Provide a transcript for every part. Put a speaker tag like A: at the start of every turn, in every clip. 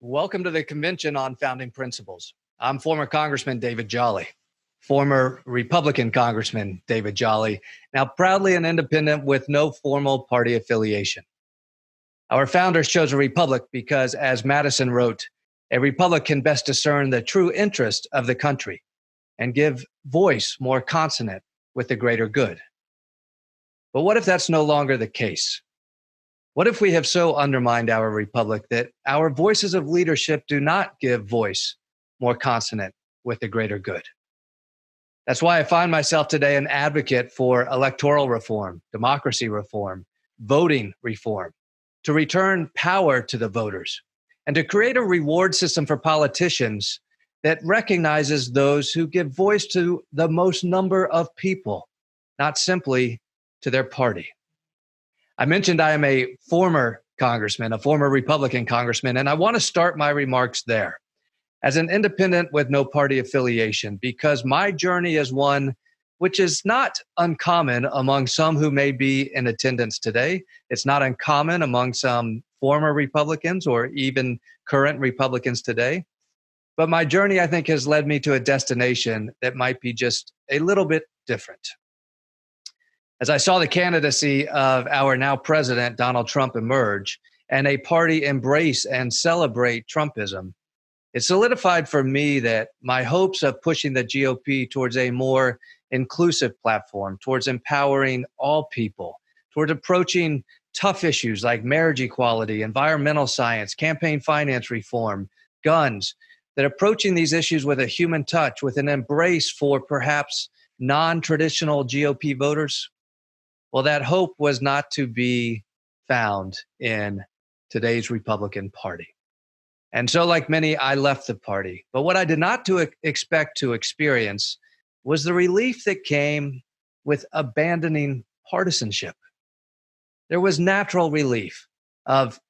A: Welcome to the Convention on Founding Principles. I'm former Congressman David Jolly, former Republican Congressman David Jolly, now proudly an independent with no formal party affiliation. Our founders chose a republic because, as Madison wrote, a republic can best discern the true interest of the country and give voice more consonant with the greater good. But what if that's no longer the case? What if we have so undermined our republic that our voices of leadership do not give voice more consonant with the greater good? That's why I find myself today an advocate for electoral reform, democracy reform, voting reform, to return power to the voters, and to create a reward system for politicians that recognizes those who give voice to the most number of people, not simply to their party. I mentioned I am a former congressman, a former Republican congressman, and I want to start my remarks there as an independent with no party affiliation, because my journey is one which is not uncommon among some who may be in attendance today. It's not uncommon among some former Republicans or even current Republicans today. But my journey, I think, has led me to a destination that might be just a little bit different. As I saw the candidacy of our now president, Donald Trump, emerge and a party embrace and celebrate Trumpism, it solidified for me that my hopes of pushing the GOP towards a more inclusive platform, towards empowering all people, towards approaching tough issues like marriage equality, environmental science, campaign finance reform, guns, that approaching these issues with a human touch, with an embrace for perhaps non-traditional GOP voters, well, that hope was not to be found in today's Republican Party. And so, like many, I left the party. But what I did not expect to experience was the relief that came with abandoning partisanship. There was natural relief of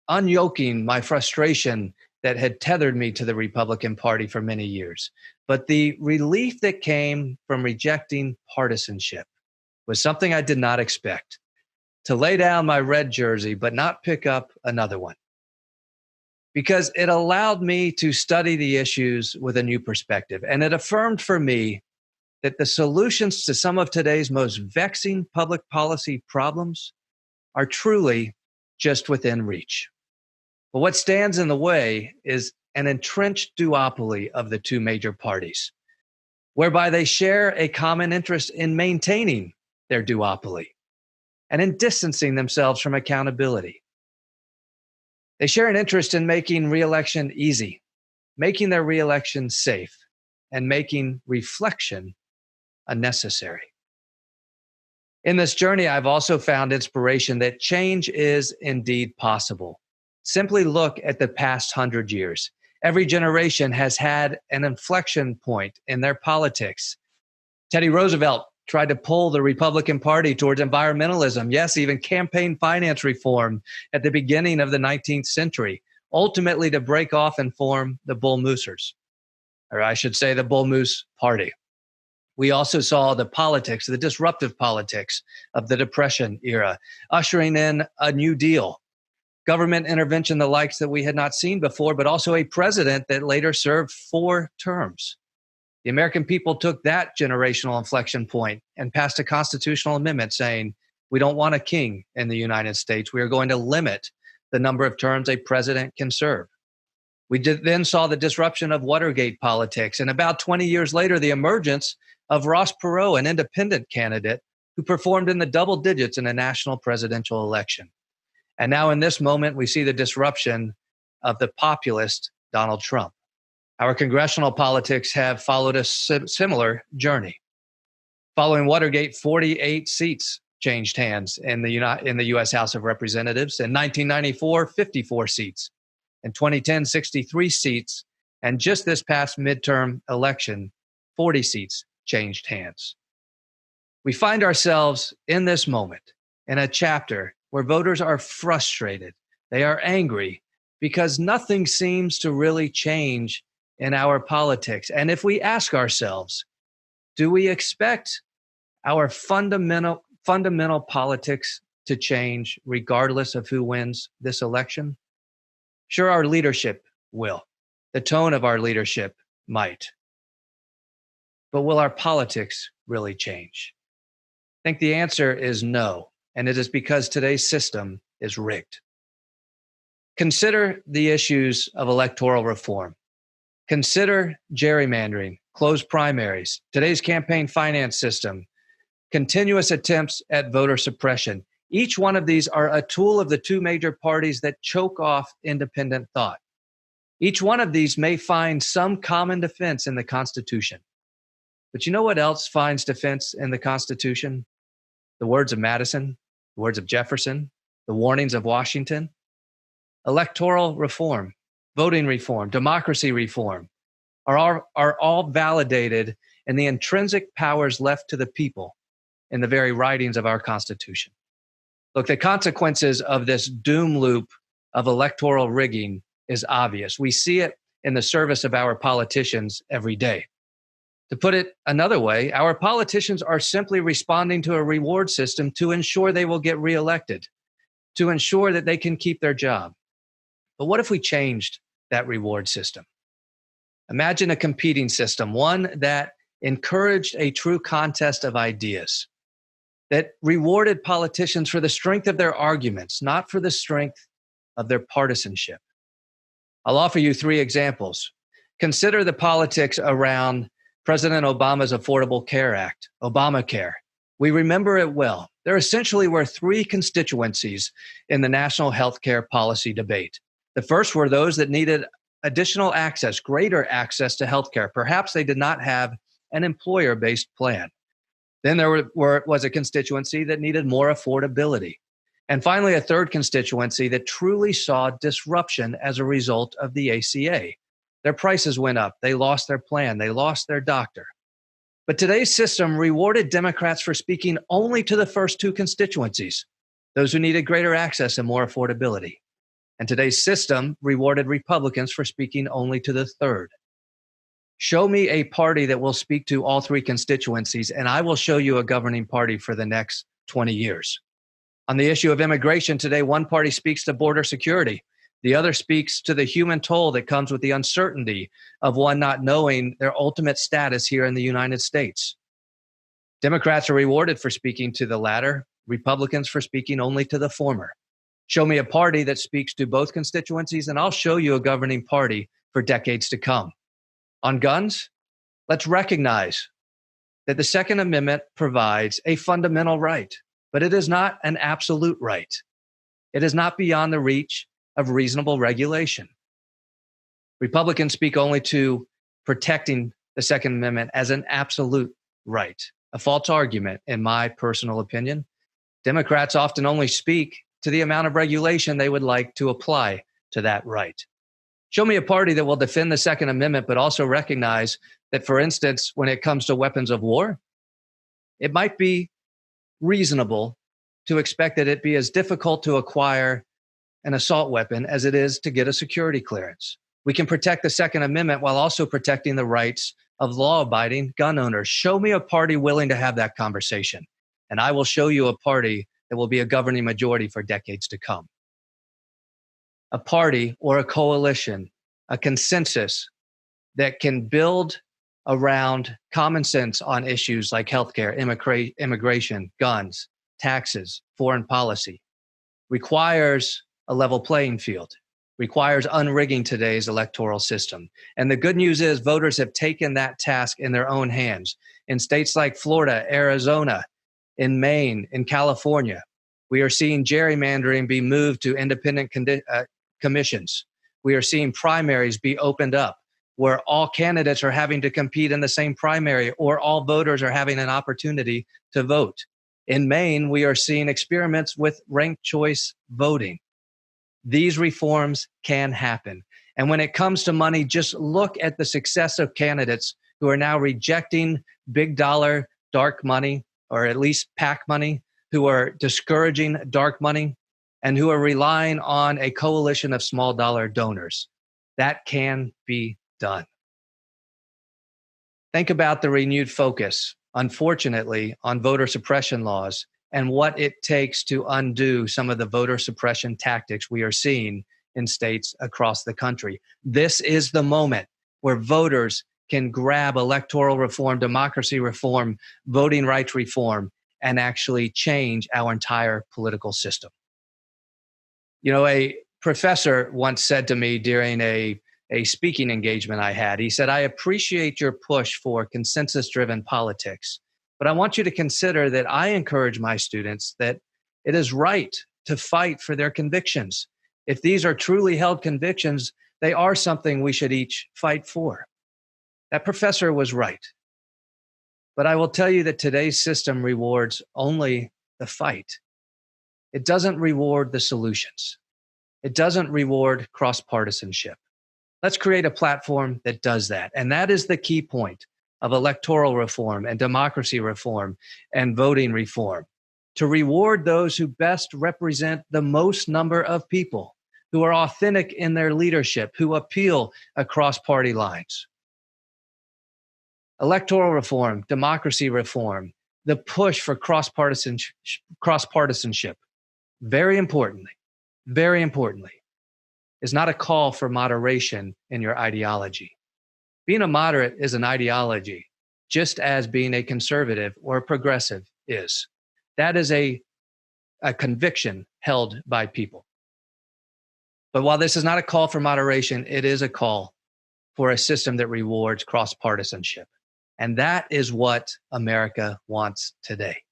A: unyoking my frustration that had tethered me to the Republican Party for many years. But the relief that came from rejecting partisanship was something I did not expect. To lay down my red jersey, but not pick up another one. Because it allowed me to study the issues with a new perspective. And it affirmed for me that the solutions to some of today's most vexing public policy problems are truly just within reach. But what stands in the way is an entrenched duopoly of the two major parties, whereby they share a common interest in maintaining their duopoly and in distancing themselves from accountability. They share an interest in making re-election easy, making their re-election safe, and making reflection unnecessary. In this journey, I've also found inspiration that change is indeed possible. Simply look at the past 100 years. Every generation has had an inflection point in their politics. Teddy Roosevelt tried to pull the Republican Party towards environmentalism, yes, even campaign finance reform at the beginning of the 19th century, ultimately to break off and form the Bull Moosers, or I should say the Bull Moose Party. We also saw the politics, the disruptive politics of the Depression era, ushering in a New Deal, government intervention, the likes that we had not seen before, but also a president that later served 4 terms. The American people took that generational inflection point and passed a constitutional amendment saying, we don't want a king in the United States. We are going to limit the number of terms a president can serve. We then saw the disruption of Watergate politics, and about 20 years later, the emergence of Ross Perot, an independent candidate who performed in the double digits in a national presidential election. And now in this moment, we see the disruption of the populist Donald Trump. Our congressional politics have followed a similar journey. Following Watergate, 48 seats changed hands in the U.S. House of Representatives. In 1994, 54 seats. In 2010, 63 seats. And just this past midterm election, 40 seats changed hands. We find ourselves in this moment in a chapter where voters are frustrated. They are angry because nothing seems to really change in our politics. And if we ask ourselves, do we expect our fundamental politics to change regardless of who wins this election? Sure, our leadership will. The tone of our leadership might. But will our politics really change? I think the answer is no, and it is because today's system is rigged. Consider the issues of electoral reform. Consider gerrymandering, closed primaries, today's campaign finance system, continuous attempts at voter suppression. Each one of these are a tool of the two major parties that choke off independent thought. Each one of these may find some common defense in the Constitution. But you know what else finds defense in the Constitution? The words of Madison, the words of Jefferson, the warnings of Washington. Electoral reform, voting reform, democracy reform are all validated in the intrinsic powers left to the people in the very writings of our Constitution. Look, the consequences of this doom loop of electoral rigging is obvious. We see it in the service of our politicians every day. To put it another way, our politicians are simply responding to a reward system to ensure they will get reelected, to ensure that they can keep their job. But what if we changed that reward system? Imagine a competing system, one that encouraged a true contest of ideas, that rewarded politicians for the strength of their arguments, not for the strength of their partisanship. I'll offer you three examples. Consider the politics around President Obama's Affordable Care Act, Obamacare. We remember it well. There essentially were three constituencies in the national healthcare policy debate. The first were those that needed additional access, greater access to healthcare. Perhaps they did not have an employer-based plan. Then there was a constituency that needed more affordability. And finally, a third constituency that truly saw disruption as a result of the ACA. Their prices went up. They lost their plan. They lost their doctor. But today's system rewarded Democrats for speaking only to the first two constituencies, those who needed greater access and more affordability. And today's system rewarded Republicans for speaking only to the third. Show me a party that will speak to all three constituencies, and I will show you a governing party for the next 20 years. On the issue of immigration today, one party speaks to border security. The other speaks to the human toll that comes with the uncertainty of one not knowing their ultimate status here in the United States. Democrats are rewarded for speaking to the latter, Republicans for speaking only to the former. Show me a party that speaks to both constituencies, and I'll show you a governing party for decades to come. On guns, let's recognize that the Second Amendment provides a fundamental right, but it is not an absolute right. It is not beyond the reach of reasonable regulation. Republicans speak only to protecting the Second Amendment as an absolute right, a false argument, in my personal opinion. Democrats often only speak to the amount of regulation they would like to apply to that right. Show me a party that will defend the Second Amendment, but also recognize that, for instance, when it comes to weapons of war, it might be reasonable to expect that it be as difficult to acquire an assault weapon as it is to get a security clearance. We can protect the Second Amendment while also protecting the rights of law-abiding gun owners. Show me a party willing to have that conversation, and I will show you a party that will be a governing majority for decades to come. A party or a coalition, a consensus that can build around common sense on issues like healthcare, immigration, guns, taxes, foreign policy, requires a level playing field, requires unrigging today's electoral system. And the good news is voters have taken that task in their own hands. In states like Florida, Arizona, in Maine, in California, we are seeing gerrymandering be moved to independent commissions. We are seeing primaries be opened up where all candidates are having to compete in the same primary, or all voters are having an opportunity to vote. In Maine, we are seeing experiments with ranked choice voting. These reforms can happen. And when it comes to money, just look at the success of candidates who are now rejecting big dollar dark money, or at least PAC money, who are discouraging dark money, and who are relying on a coalition of small dollar donors. That can be done. Think about the renewed focus, unfortunately, on voter suppression laws and what it takes to undo some of the voter suppression tactics we are seeing in states across the country. This is the moment where voters can grab electoral reform, democracy reform, voting rights reform, and actually change our entire political system. You know, a professor once said to me during a speaking engagement I had, he said, "I appreciate your push for consensus-driven politics, but I want you to consider that I encourage my students that it is right to fight for their convictions. If these are truly held convictions, they are something we should each fight for." That professor was right. But I will tell you that today's system rewards only the fight. It doesn't reward the solutions. It doesn't reward cross-partisanship. Let's create a platform that does that. And that is the key point of electoral reform and democracy reform and voting reform, to reward those who best represent the most number of people, who are authentic in their leadership, who appeal across party lines. Electoral reform, democracy reform, the push for cross-partisanship, very importantly, is not a call for moderation in your ideology. Being a moderate is an ideology, just as being a conservative or a progressive is. That is a conviction held by people. But while this is not a call for moderation, it is a call for a system that rewards cross-partisanship. And that is what America wants today.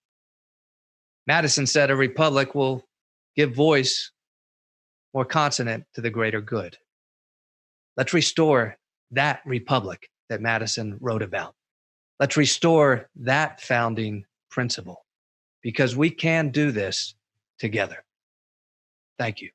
A: Madison said a republic will give voice more consonant to the greater good. Let's restore that republic that Madison wrote about. Let's restore that founding principle, because we can do this together. Thank you.